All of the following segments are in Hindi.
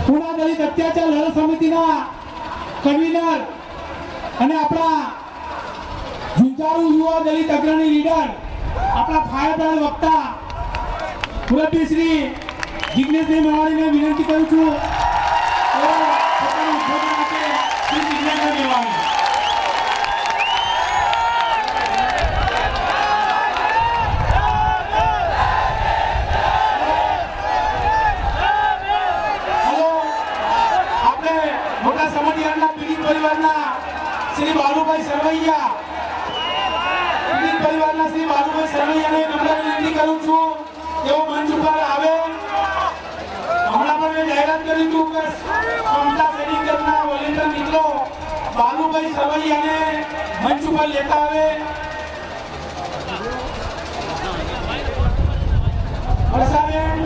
पुणा दलित અત્યાચાર લડત સમિતિના કન્વીનર અને આપણા ઝુંઝાरू યુવા દલિત અગ્રણી લીડર આપણા ફાયરબ્રાન્ડ વક્તા મુરબ્બી શ્રી જિગ્નેશભાઈ મેવાણીને વિનંતી કરું છું પોતાનું ઉદ્બોધન આપે શ્રી જિગ્નેશભાઈ મેવાણી। श्री बालूभाई सरवैया पीड़ित परिवारना श्री बालूभाई सरवैया ने नम्र विनंती करूं छूं एवो मंच पर आवे। हमणा पर मैं जाहेरात करी छूं के समता सैनिकना वॉलंटियर मित्रों बालूभाई सरवैया ने मंच पर लेता आवे। वर्षाबेन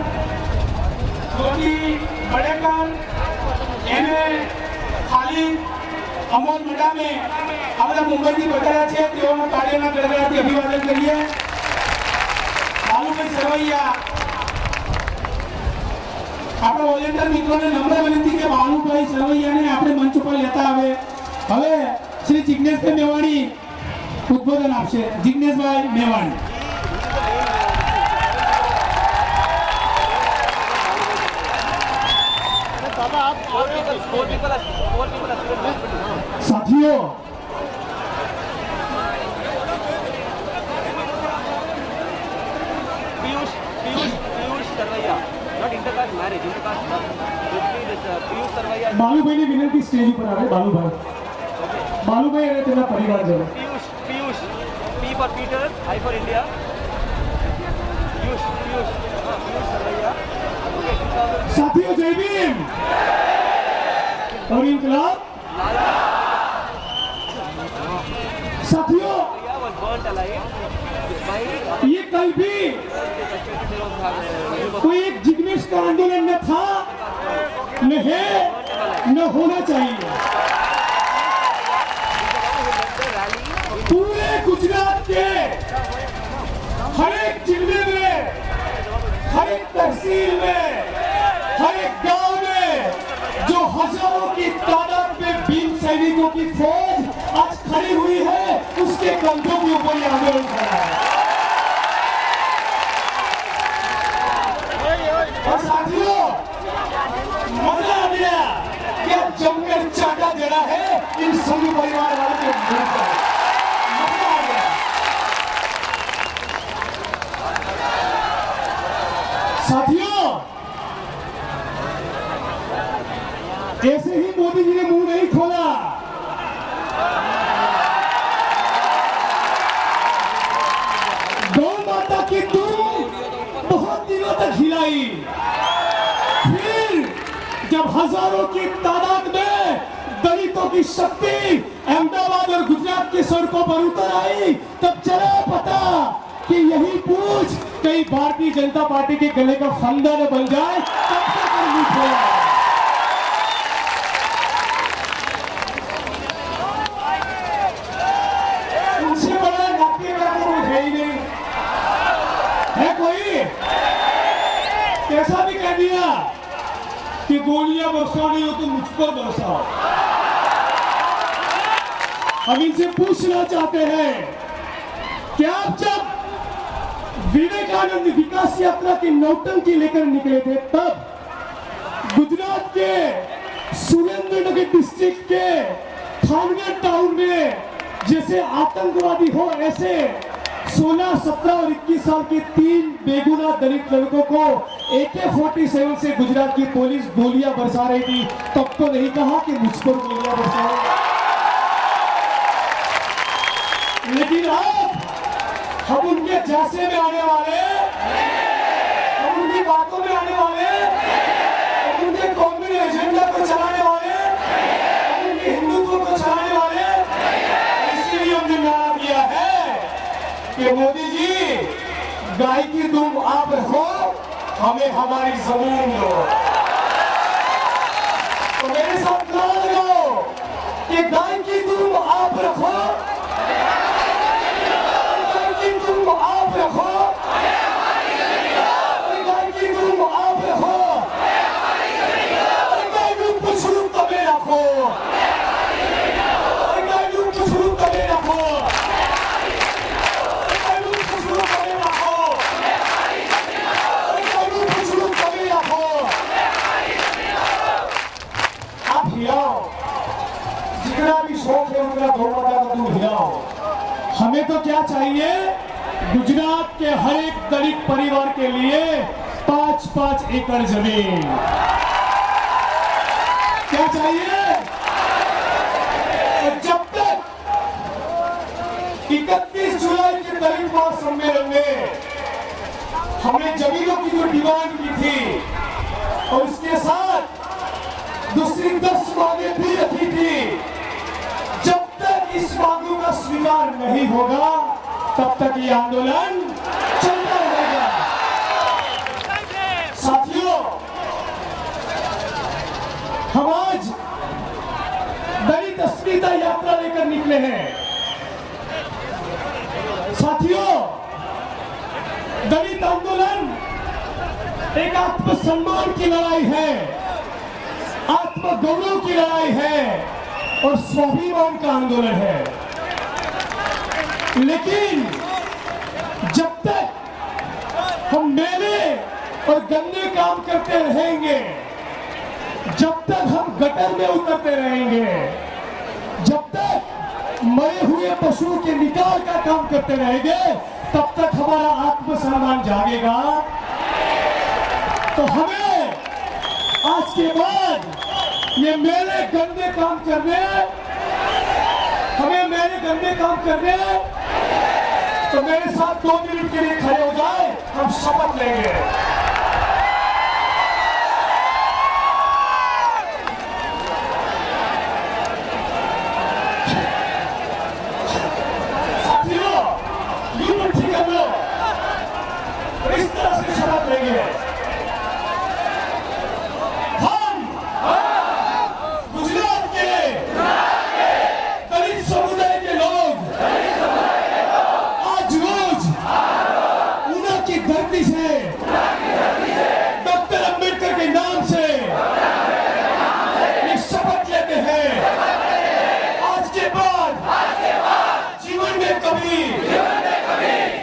ज्योति बड़ेकर एमए खाली अमोल मडामे આપણે મુંબઈથી બતાવ્યા છે તેઓનો કાર્યના ગણગણાથી અભિવાદન કરીએ। બાલુભાઈ સરવૈયા આપણા વોલેન્ટિયર મિત્રોને નમ્ર વિનંતી કે બાલુભાઈ સરવૈયાને આપણે મંચ ઉપર લેતા આવે। હવે શ્રી જિગ્નેશભાઈ મેવાણી ઉદ્બોધન આપશે। જિગ્નેશભાઈ મેવાણી। साथियों Piyush Sarvaiya not intercaste marriage intercaste Piyush Sarvaiya Balubhai ने विनंती स्टेज पर आवे। बालूभाई અને તેના પરિવારજનો। Piyush P for Peter I for India Piyush Sarvaiya. साथियों जय भीम और इनकलाब। साथियों ये कल भी कोई एक जिग्नेश का आंदोलन न था न है न होना चाहिए। पूरे गुजरात के हर एक जिले में हर एक तहसील में हर एक गांव में जो हजारों की तादाद में भीम सैनिकों की फौज आज खड़ी हुई है उसके कंधों के ऊपर ये आंदोलन खड़ा है। और साथियों मजा आ गया कि जमकर चाटा देना है इन सभी परिवार वालों के मुंह पर। मजा आ गया। साथियों ऐसे ही मोदी जी ने मुंह नहीं खोला। गौ माता की धूम बहुत दिनों तक हिलाई। फिर जब हजारों की तादाद में दलितों की शक्ति अहमदाबाद और गुजरात की सड़कों पर उतर आई तब चला पता कि यही पूछ कहीं भारतीय जनता पार्टी के गले का फंदा न बन जाए तब तक नहीं खोला। ऐसा भी कह दिया कि गोलियां बरसानी हो तो मुझ पर बरसाओ। हम इनसे पूछना चाहते हैं कि आप जब विवेकानंद विकास यात्रा की नौटंकी लेकर निकले थे तब गुजरात के सुरेंद्रनगर डिस्ट्रिक्ट के थानगढ़ टाउन में जैसे आतंकवादी हो ऐसे 16, 17 और 21 साल के 3 बेगुनाह दलित लड़कों को AK-47 से गुजरात की पुलिस गोलियां बरसा रही थी। तब तो नहीं कहा कि मुझ पर गोलियां बरसाओ। लेकिन अब हम उनके जासे में आने वाले, हम उनकी बातों में आने वाले, हम उनके कौमी एजेंडा को चलाने वाले, हम उनके हिंदुत्व को चलाने वाले। इसीलिए हमने नारा दिया है कि मोदी जी गाय की दुम आप रखो हमें हमारी जमीन दो। तो मेरे साथ नारा लगाओ कि गाय की दुम आप रखो, गाय की दुम आप रखो, गाय की दुम आप रखो। तो क्या चाहिए? गुजरात के हर एक दलित परिवार के लिए 5-5 एकड़ जमीन। क्या चाहिए? और जब तक 31 जुलाई के दलित महासम्मेलन में हमने जमीनों की जो डिमांड की थी और उसके साथ दूसरी 10 मांगे भी रखी थी, जब तक इस मांगों का स्वीकार नहीं होगा तब तक ये आंदोलन चलता रहेगा। साथियों, हम आज दलित अस्मिता यात्रा लेकर निकले हैं। साथियों, दलित आंदोलन एक आत्मसम्मान की लड़ाई है, आत्मगौरव की लड़ाई है और स्वाभिमान का आंदोलन है। लेकिन जब तक हम मेले और गंदे काम करते रहेंगे, जब तक हम गटर में उतरते रहेंगे, जब तक मरे हुए पशुओं के निकाल का काम करते रहेंगे, तब तक हमारा आत्मसम्मान जागेगा। तो हमें आज के बाद ये मेरे गंदे काम करने, हमें मेरे गंदे काम करने, तो मेरे साथ 2 मिनट के लिए खड़े हो जाए, हम शपथ लेंगे। साथियों, यूं मुट्ठी कर लो, इस तरह से शपथ लेंगे। गुजरात के दलित समुदाय के लोग आज रोज ऊना की धरती से डॉक्टर अंबेडकर के नाम से ये शपथ लेते हैं, आज के बाद जीवन में कभी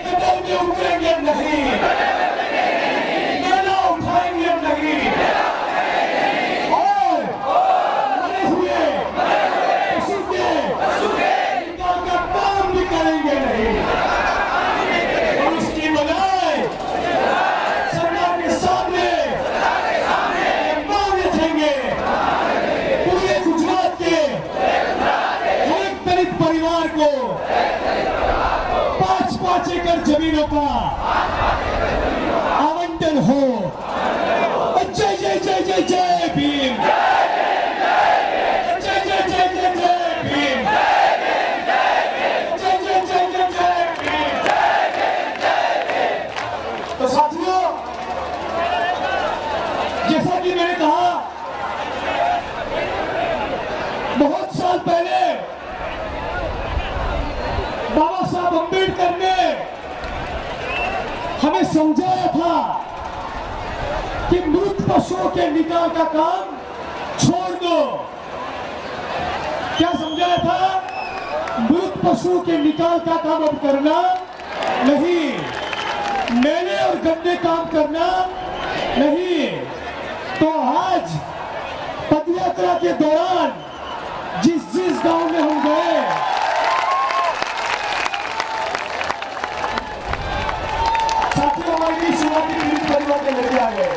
कदम में उतरेंगे नहीं, मेला उठाएंगे नहीं और मरे हुए पशु के निकाल का काम भी करेंगे नहीं। और उसकी बजाय सरकार के सामने ये मांग रखेंगे, पूरे गुजरात के हर एक दलित परिवार को 5-5 एकड़ जमीनों का आवंटन हो। जय जय जय जय जय भीम, जय जय जय जय जय भीम, जय जय जय जय जय भीम। तो साथियों, जैसा कि मैंने कहा, बहुत साल पहले बाबा साहब अंबेडकर ने हमें समझाया था कि मृत पशुओं के निकाल का काम छोड़ दो। क्या समझाया था? मृत पशुओं के निकाल का काम अब करना नहीं, मेले और गंदे काम करना नहीं। तो आज पदयात्रा के दौरान जिस गांव में हम गए, साथियों, हमारी शुरुआती पीड़ित परिवार के लड़के आ गए।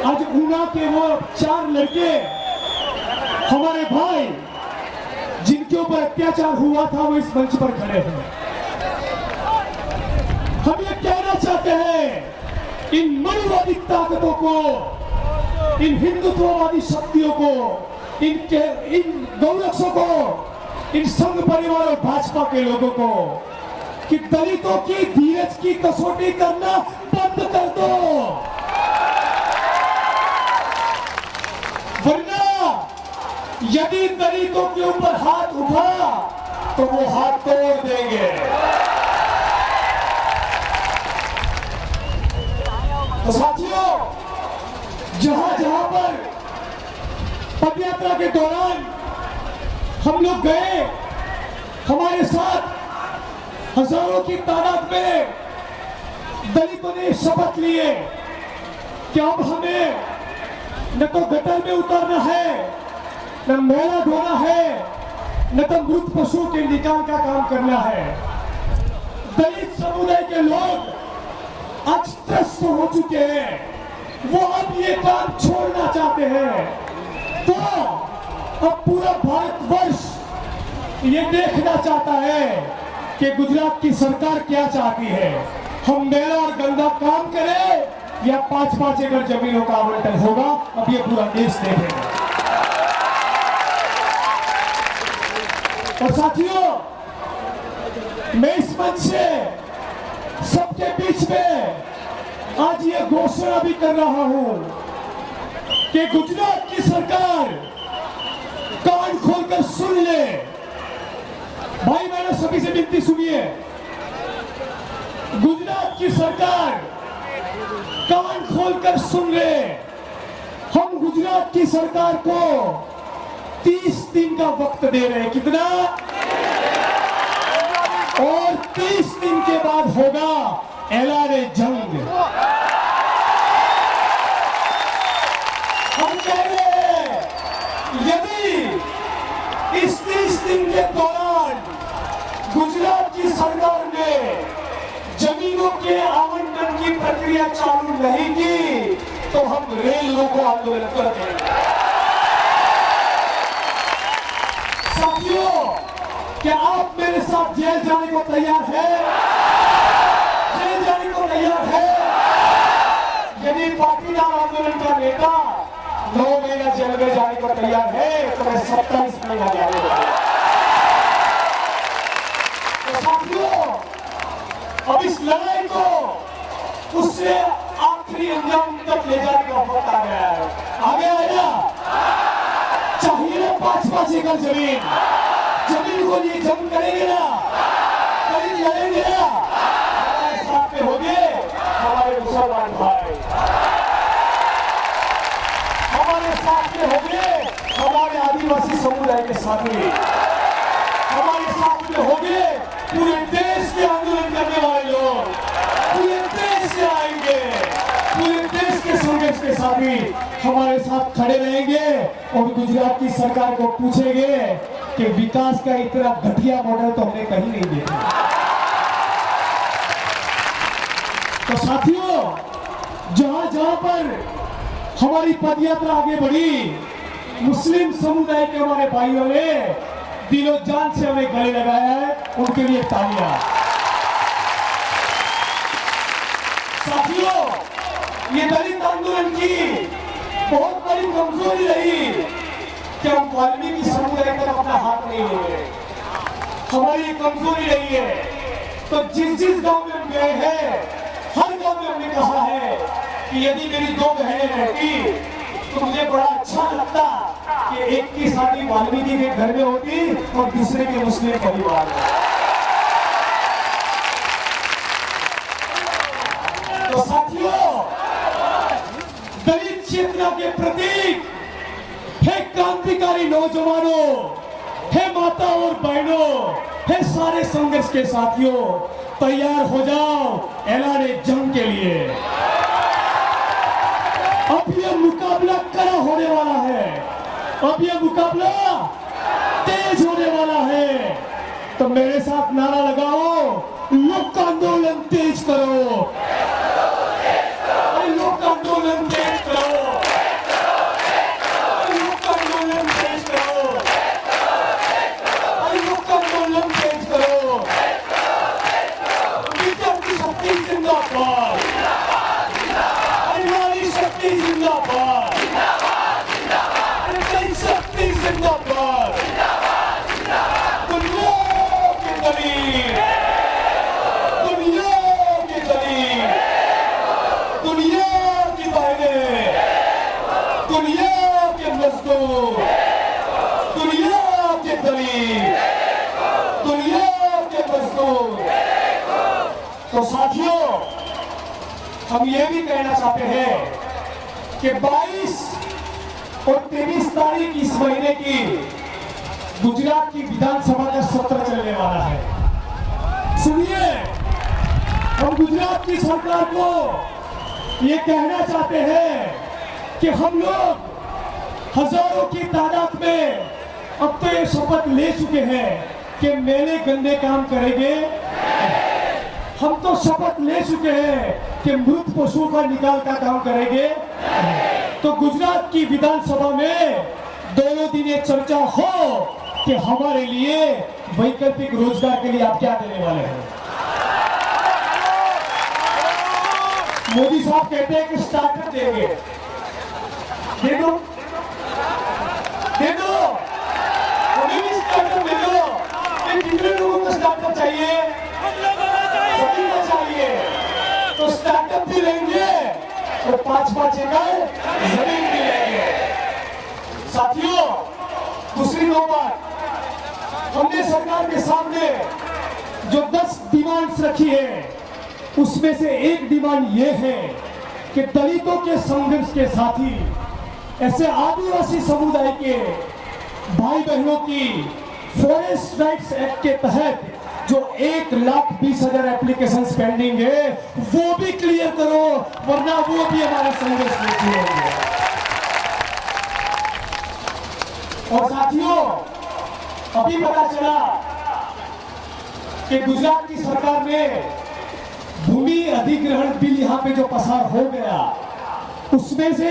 आज ऊना के वो 4 लड़के, हमारे भाई जिनके ऊपर अत्याचार हुआ था, वो इस मंच पर खड़े हैं। हम ये कहना चाहते हैं, इन मनुवादी ताकतों को, इन हिंदुत्ववादी शक्तियों को, इन गौरक्षों को, इन संघ परिवार और भाजपा के लोगों को, कि दलितों की धीरज की कसौटी करना बंद कर दो, वरना यदि जिन दलितों के ऊपर हाथ उठा तो वो हाथ तोड़ देंगे। तो साथियों, जहां जहां पर पदयात्रा के दौरान हम लोग गए, हमारे साथ हजारों की तादाद में दलितों ने शपथ लिए कि अब हमें न तो गटर में उतरना है, न मैला ढोना है, न तो मृत पशु के निकाल का काम करना है। दलित समुदाय के लोग आज त्रस्त हो चुके हैं, वो अब ये काम छोड़ना चाहते हैं। तो अब पूरा भारतवर्ष ये देखना चाहता है कि गुजरात की सरकार क्या चाहती है। हम मैला और गंदा काम करें या 5-5 एकड़ जमीनों का आवंटन होगा, अब ये पूरा देश देखेगा। और साथियों, मैं इस मंच से सबके बीच में आज ये घोषणा भी कर रहा हूं कि गुजरात की सरकार कान खोलकर सुन ले। भाई बहनों, सभी से विनती सुनिए, गुजरात की सरकार कान खोलकर सुन ले। हम गुजरात की सरकार को 30 दिन का वक्त दे रहे हैं। कितना? और 30 दिन के बाद होगा ऐलान जंग। हम कह रहे हैं, यदि इस 30 दिन के दौरान गुजरात की सरकार ने जमीनों के आवंटन की प्रक्रिया चालू नहीं की तो हम रेल रोको आंदोलन कर देंगे। साथियों, क्या आप मेरे साथ जेल जाने को तैयार हैं? जेल जाने को तैयार है? यदि पाटीदार आंदोलन का नेता 9 महीना जेल में जाने को तैयार है तो मैं 27 महीना जाने को तैयार। तो साथियों, अब इस लड़ाई को उससे आखिरी अंजाम तक ले जाने का वक्त आ गया है। आगे आया चाहिए 5-5 एकड़ जमीन को लिए जंग करेंगे ना, कहीं लड़ेंगे ना, हमारे साथ में होंगे हमारे मुसलमान भाई, हमारे साथ में होंगे हमारे आदिवासी समुदाय के साथी, हमारे साथ में होंगे पूरे देश के आंदोलन करने वाले लोग, पूरे देश से आएंगे, पूरे देश के संघर्ष के साथी हमारे साथ खड़े रहेंगे और गुजरात की सरकार को पूछेंगे कि विकास का इतना घटिया मॉडल तो हमने कहीं नहीं देखा। तो साथियों, जहां जहां पर हमारी पदयात्रा आगे बढ़ी, मुस्लिम समुदाय के हमारे भाइयों ने दिलो जान से हमें गले लगाया है, उनके लिए तालियां। साथियों, ये दलित आंदोलन की बहुत बड़ी कमजोरी रही कि हम वाल्मीकि समुदाय तक अपना हाथ नहीं ले। हमारी कमजोरी रही है। तो जिस गांव में हम गए हैं, हर गांव में हमने कहा है कि यदि मेरी 2 बहनें रहती तो मुझे बड़ा अच्छा लगता कि एक की शादी वाल्मीकि के घर में होती और दूसरे के मुस्लिम परिवार में। तो साथियों, दलित चेतना के प्रतीक है क्रांतिकारी नौजवानों, है माता और बहनों, है सारे संघर्ष के साथियों, तैयार हो जाओ ऐलान जंग के लिए। अब यह मुकाबला कड़ा होने वाला है, अब यह मुकाबला तेज होने वाला है। तो मेरे साथ नारा लगाओ, लोक आंदोलन तेज करो, लोक आंदोलन तेज करो, लोक आंदोलन तेज करो, लोक आंदोलन तेज करो। विद्यार्थी शक्ति जिंदाबाद, नारी शक्ति जिंदाबाद, शक्ति जिंदाबाद। दुनिया के दलील, दुनिया के दलील, दुनिया की बहनें, दुनिया के मजदूर, दुनिया हम ये भी कहना चाहते हैं कि 22 और 23 तारीख इस महीने की गुजरात की विधानसभा का सत्र चलने वाला है। सुनिए, हम गुजरात की सरकार को ये कहना चाहते हैं कि हम लोग हजारों की तादाद में अब तो ये शपथ ले चुके हैं कि मेले गंदे काम करेंगे। हम तो शपथ ले चुके हैं कि मृत पशुओं का निकाल का काम करेंगे। तो गुजरात की विधानसभा में दोनों दिन ये चर्चा हो कि हमारे लिए वैकल्पिक रोजगार के लिए आप क्या देने वाले हैं। मोदी साहब कहते हैं कि स्टार्टअप देंगे, दे दो, दे दो, हमें भी स्टार्टअप दे दो। कितने लोगों को स्टार्टअप चाहिए? सभी को चाहिए। तो स्टार्टअप भी लेंगे और 5-5 एकड़ जमीन भी लेंगे। साथियों, दूसरी बात, हमने सरकार के सामने जो 10 डिमांड्स रखी है, उसमें से एक डिमांड ये है कि दलितों के संघर्ष के साथी ऐसे आदिवासी समुदाय के भाई बहनों की फॉरेस्ट राइट्स एक्ट के तहत जो 1,20,000 एप्लीकेशन पेंडिंग है, वो भी क्लियर करो, वरना वो भी हमारा संघर्ष में जुड़ेंगे। और साथियों, अभी पता चला कि गुजरात की सरकार ने भूमि अधिग्रहण बिल यहां पे जो पसार हो गया, उसमें से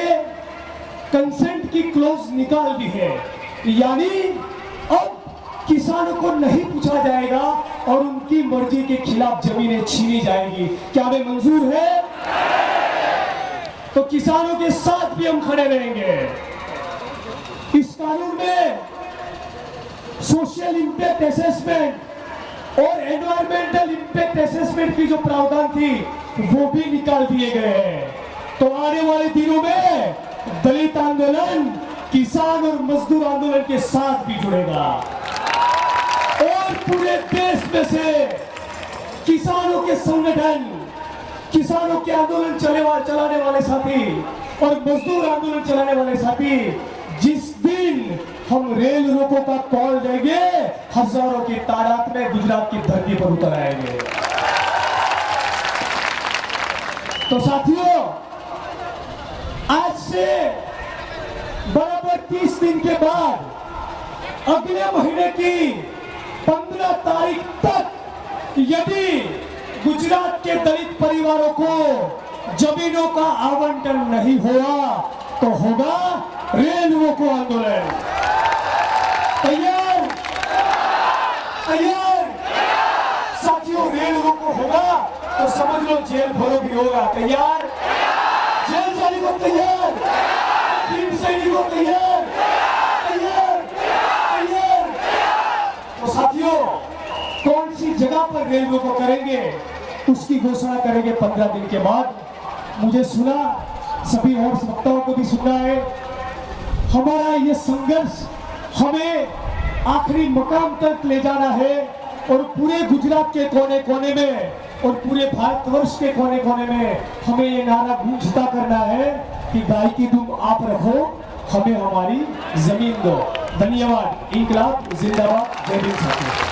कंसेंट की क्लॉज निकाल दी है। यानी अब किसानों को नहीं पूछा जाएगा और उनकी मर्जी के खिलाफ जमीनें छीनी जाएगी। क्या हमें मंजूर है? तो किसानों के साथ भी हम खड़े रहेंगे। इस कानून में सोशल इंपैक्ट असेसमेंट और एनवायरमेंटल इंपैक्ट असेसमेंट की जो प्रावधान थी, वो भी निकाल दिए गए हैं। तो आने वाले दिनों में दलित आंदोलन किसान और मजदूर आंदोलन के साथ भी जुड़ेगा और पूरे देश में से किसानों के संगठन, किसानों के आंदोलन चलाने वाले साथी और मजदूर आंदोलन चलाने वाले साथी, जिस दिन हम रेल रोको का कॉल देंगे, हजारों की तादाद में गुजरात की धरती पर उतर आएंगे। तो साथियों, आज से बराबर 30 दिन के बाद अगले महीने की 15 तारीख तक यदि गुजरात के दलित परिवारों को जमीनों का आवंटन नहीं हुआ तो होगा रेल रोको आंदोलन। तैयार? तैयार? साथियों, रेल रोको होगा तो समझ लो जेल भरो भी होगा। तैयार? जेल जाने को तैयार? भीम सैनिकों तैयार? तैयार? तैयार? तो साथियों, कौन सी जगह पर रेल रोको करेंगे उसकी घोषणा करेंगे 15 दिन के बाद। मुझे सुना, सभी और वक्ताओं को भी सुनना है। हमारा ये संघर्ष हमें आखिरी मकाम तक ले जाना है और पूरे गुजरात के कोने कोने में और पूरे भारतवर्ष के कोने कोने में हमें ये नारा गूंजता करना है कि गाय की दुम आप रखो, हमें हमारी जमीन दो। धन्यवाद। इंकलाब जिंदाबाद। जय भीम साथियों।